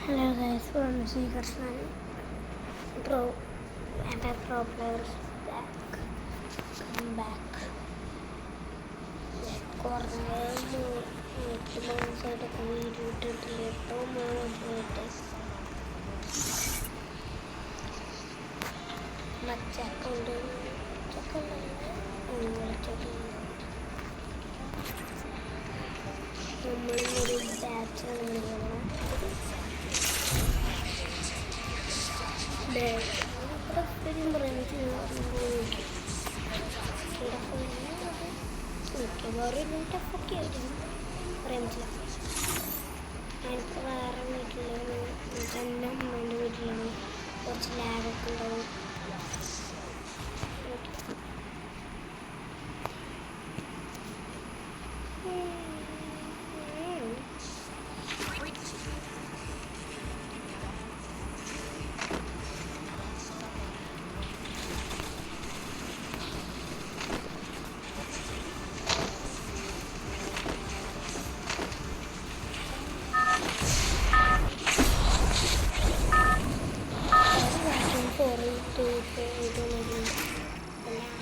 Hello guys, from Srikrishnan Pro and our pro players back. Come back. Corner side of the video to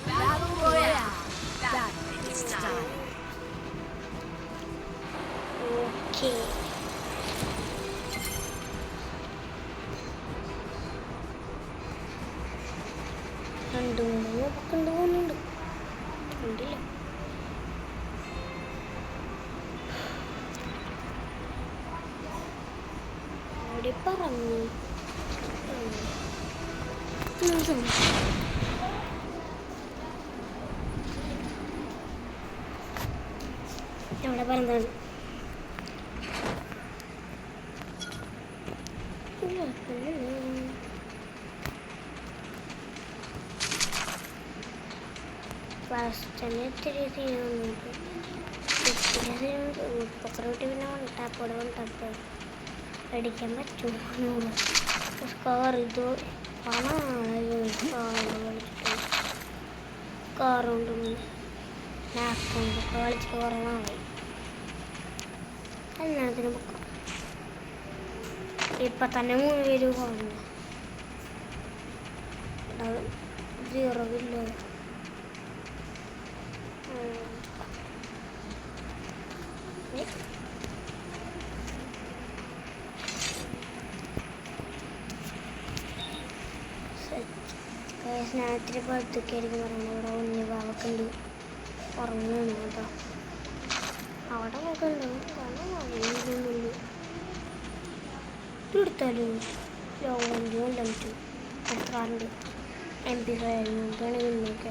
Battle Royale. Battle time. Okay. രണ്ട് മൂന്ന് കൊണ്ടുപോകുന്നുണ്ട് കണ്ടില്ല. അവിടെ പറഞ്ഞു അവിടെ പറഞ്ഞതാണ് ഫാസ്റ്റ് ഇത്തിരി പൊക്കറോട്ടി പിന്നെ ടാപ്പ് അടിക്കാൻ പറ്റും. സ്കോർ ഇത് സ്കോറുണ്ട് ലാസ്റ്റ് കളിച്ച് കുറേ നാളായി. കല്യാണത്തിന് പൊക്കം ഇപ്പം തന്നെ 3 പേര് കുറഞ്ഞു. 0 ഇല്ല. സ്നാനത്തിന് പുറത്തൊക്കെ ആയിരിക്കും പറയുന്നത്. ഇവിടെ ഉണ്ണി വാവക്കുണ്ട് ഉറങ്ങുന്നു കേട്ടോ. അവിടെ നോക്കണ്ടോ എടുത്താലും ലോകഞ്ചും ലംച്ചു എടുക്കാറുണ്ട്. MP5 വേണമെങ്കിൽ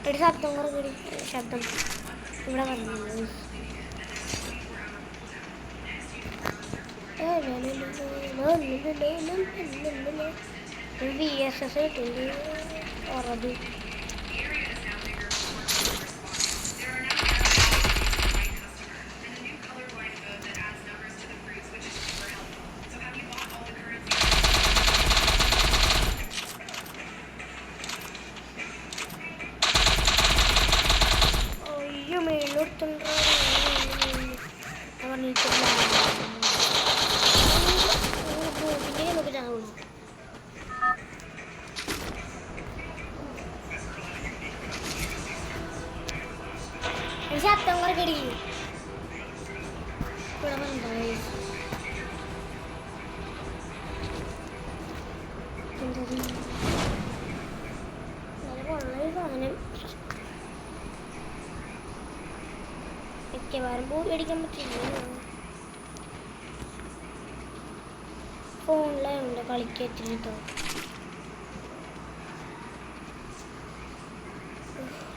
ഒരു ശബ്ദം കൂടി ശബ്ദം ഇവിടെ പറഞ്ഞു. VSS കിട്ടില്ല ഉറബി. അയ്യോ മേലോട്ടുണ്ടോ ശബ്ദം കുറക്കടി ഇവിടെ പറഞ്ഞ സാധനം മിക്കവാറും പൂ മേടിക്കാൻ പറ്റില്ല. ഫോണിലുണ്ട് കളിക്കത്തിട്ടോ.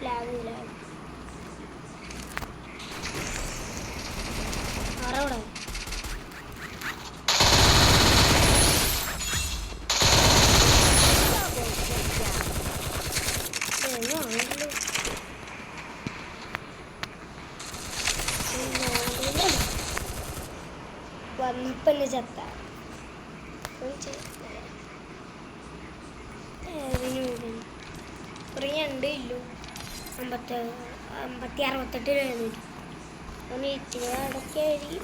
ലാഗില്ല ആറവിടെ വന്നപ്പന്നെ ചത്ത കുറേ ഉണ്ട് ഇല്ലു 50 68 രൂപ. ഒന്ന് ഇച്ചിരി അടക്കി എഴുതി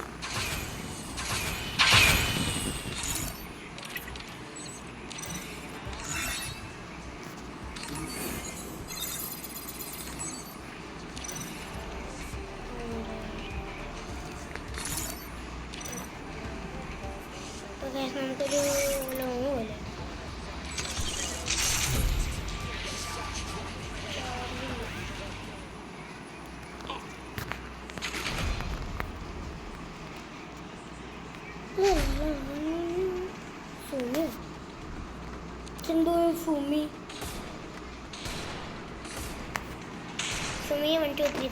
നമുക്കൊരു ലോങ് പോലെ സുമി എന്തോ സുമി 1 2 3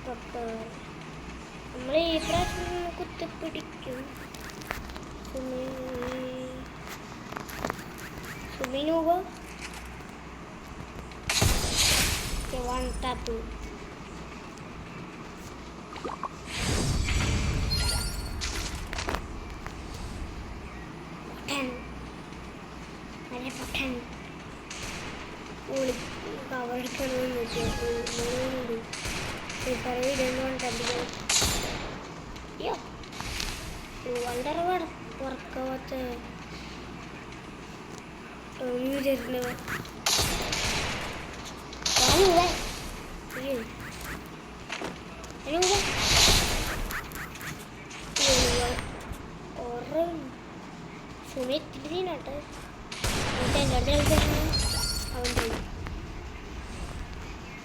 4 നമ്മൾ ഈ പ്രാവശ്യം കുത്തിപ്പിടിക്കും സുമിനൂവ 1 ടാപ്പ് പൊട്ടൻ കവറിക്കണമെന്ന് വെച്ചാൽ വളരെ പുറക്കാത്ത സുമിത്തിരിനാട്ടെ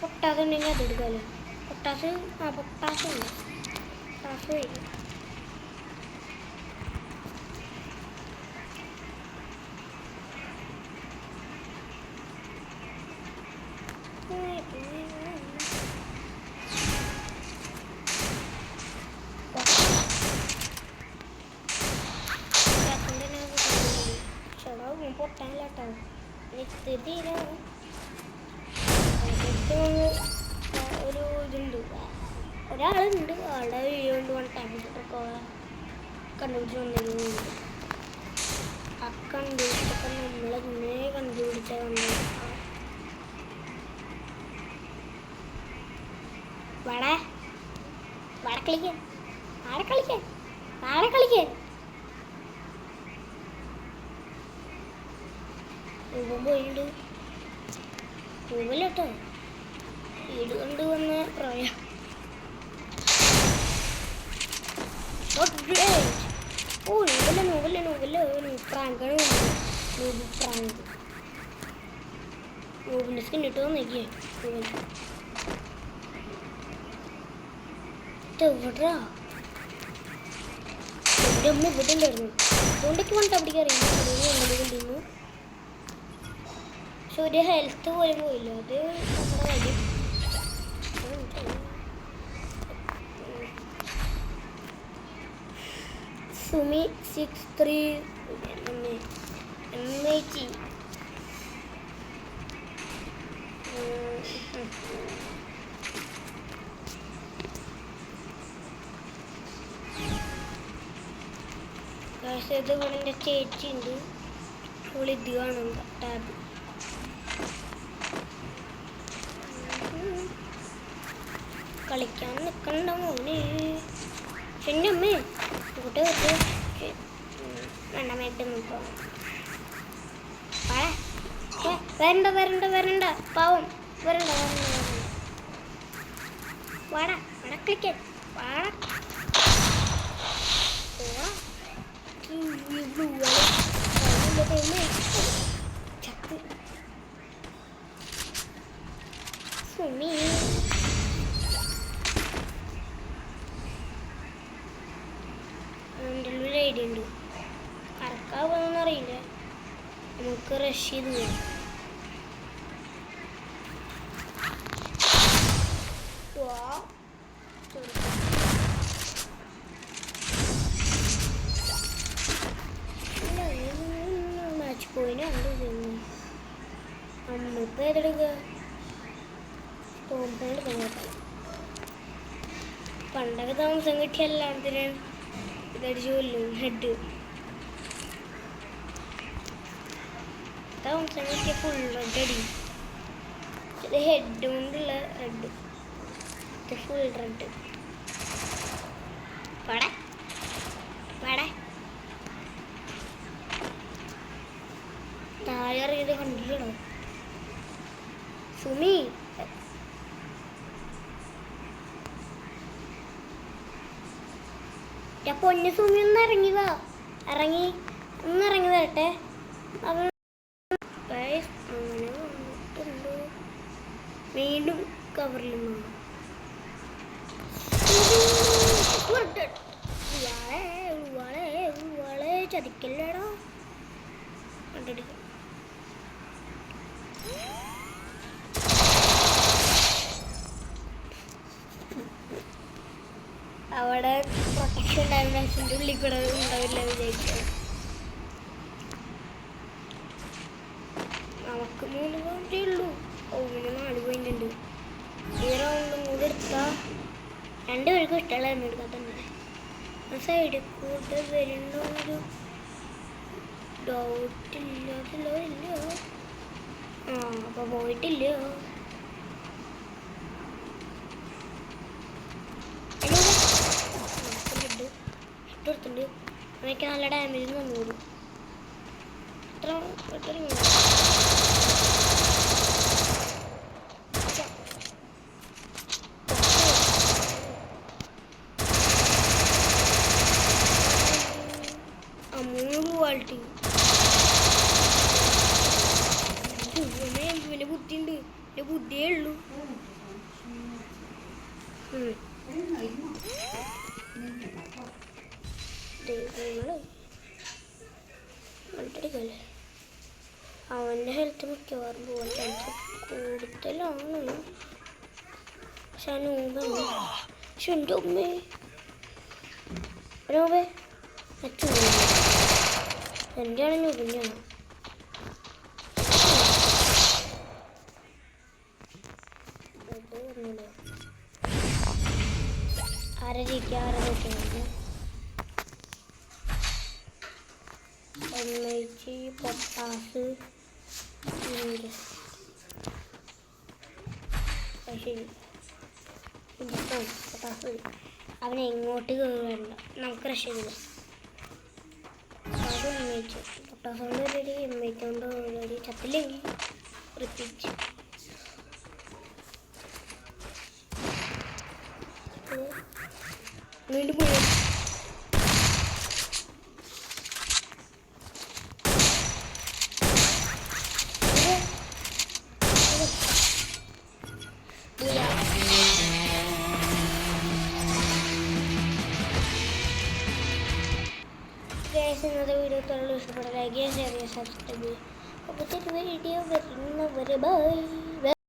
പൊട്ടാസ് ഉണ്ടെങ്കിൽ അതെടുക്കാമല്ലോ പൊട്ടാസ് പൊട്ടാസ് ഉണ്ട് പൊട്ടാസ് കഴിക്കും പൊട്ടാനില്ല കേട്ടോ സ്ഥിതിയിലാണ് ഒരു ഇതുണ്ട് ഒരാളുണ്ട് ആളുടെ വീഡിയോ കൊണ്ട് വൺ ടൈം കണ്ടുപിടിച്ച് വന്നിരുന്നുണ്ട് ആ കണ്ടുപിടിച്ചൊക്കെ നമ്മളെങ്ങനെ കണ്ടുപിടിച്ച വന്നത് വട കളിക്കാൻ ആടെ കളിക്കാൻ രൂപം പോയിട്ടുണ്ട് രൂപല്ല കേട്ടോ വീട് കൊണ്ട് വന്ന പ്രായം ഓ നോവല്ല പ്രാങ്കാണ് പ്രാങ്ക് നോബിൻ്റെ സ്കിൻ ഇട്ട് വന്നേക്കേ എവിടാ എൻ്റെ അമ്മ ഇവിടെ ഉണ്ടായിരുന്നു അതുകൊണ്ടൊക്കെ വന്നിട്ട് അവിടേക്ക് അറിയുന്നു പക്ഷെ ഒരു ഹെൽത്ത് പോലും പോയില്ല അത് നമ്മുടെ കാര്യം സുമി 63 MH ഇത് ഇവിടെ എൻ്റെ ചേച്ചി ഉണ്ട് ഇത് കാണും ടാബ് കളിക്കാൻ നിൽക്കണ്ട മോനെ എൻ്റെ അമ്മേ ഇങ്ങോട്ട് വേണ്ട മേട്ട് വരണ്ട പാവം വരണ്ട വാടാ കളിക്കാൻ വാടാ ചത്ത് സുമി ഒരു ഐഡിയ ഉണ്ട് കറക്കാവുന്നറിയില്ല നമുക്ക് റഷ് ചെയ്ത് വരും മാച്ച് പോയിന് നമ്മളിപ്പോൾ ഏതെടുക്കുക പണ്ടൊക്കെ താമസം കിട്ടിയ എല്ലാത്തിനും ഇതടിച്ചു കൊല്ലും ഹെഡ് താമസം കിട്ടിയ ഫുൾ റെഡ് അടി ഇത് ഹെഡ് കൊണ്ടുള്ള റെഡ്, ഇത് ഫുൾ റെഡ്. പടേ പടേ താഴെ ഇറങ്ങിയത് കണ്ടില്ലടോ സുമി. പൊന്നു സുമി ഒന്ന് ഇറങ്ങി വാ, ഇറങ്ങി ഒന്ന് ഇറങ്ങി വരട്ടെ. അവൻ അങ്ങനെ വന്നിട്ടുണ്ട്. വീണ്ടും കവറിൽ ചതിക്കല്ലേടോ. കണ്ടെടുക്കും അവിടെ പ്രൊട്ടക്ഷൻ ഡയമെൻഷൻ്റെ ഉള്ളിൽ കൂടെ ഉണ്ടാവില്ല വിചാരിച്ചത്. നമുക്ക് 3 പോയിന്റേ ഉള്ളൂ. ഓവിന് 4 പോയിന്റ് ഉണ്ട്. ഈ റൗണ്ടും കൂടെ എടുത്താൽ 2 പേർക്കും ഇഷ്ടമുള്ള തന്നെ എടുക്കാൻ തന്നെ. ആ സൈഡിൽ കൂടെ വരുന്ന ഒരു ഡൗട്ടില്ലല്ലോ. ഇല്ലയോ? ആ അപ്പോൾ പോയിട്ടില്ലയോ? എടുത്തുണ്ട്. അവനൊക്കെ നല്ല ഡാമേജ് വന്നോളൂ. എത്ര ക്വാളിറ്റി ഇവന് ബുദ്ധിയുണ്ട്. എൻ്റെ ബുദ്ധിയേ ഉള്ളൂ. അവൻ്റെ ഹെൽത്ത് മിക്കവാറും പോകാൻ ചാൻസ് കൂടുതലാണ്. പക്ഷെ നോമ്പ് പക്ഷെ എൻ്റെ ഉമ്മേ നോമ്പേ എൻ്റെ ആണ് ഞൊറിഞ്ഞാണ്. ആരൊക്കെ പൊട്ടാസ് ശരി പൊട്ടാസ് അവനെ എങ്ങോട്ട് കയറണ്ട. നമുക്ക് രക്ഷ ചെയ്തു. അത് എമ്മേച്ചു പൊട്ടാസ് കൊണ്ട് ഓൾറെഡി എമ്മേച്ചോണ്ട് ഓൾറെഡി ചത്തില്ലെങ്കിൽ റിപ്പീറ്റ്. വീണ്ടും പോയി ഇന്നത്തെ വീഡിയോ ഇഷ്ടപ്പെട്ട ലൈക്ക് ചെയ്യുക, ഷെയർ ചെയ്യുക, സബ്സ്ക്രൈബ് ചെയ്യുക. അപ്പോൾ ചെറിയ വീഡിയോ വരുന്നവരെ ബൈ.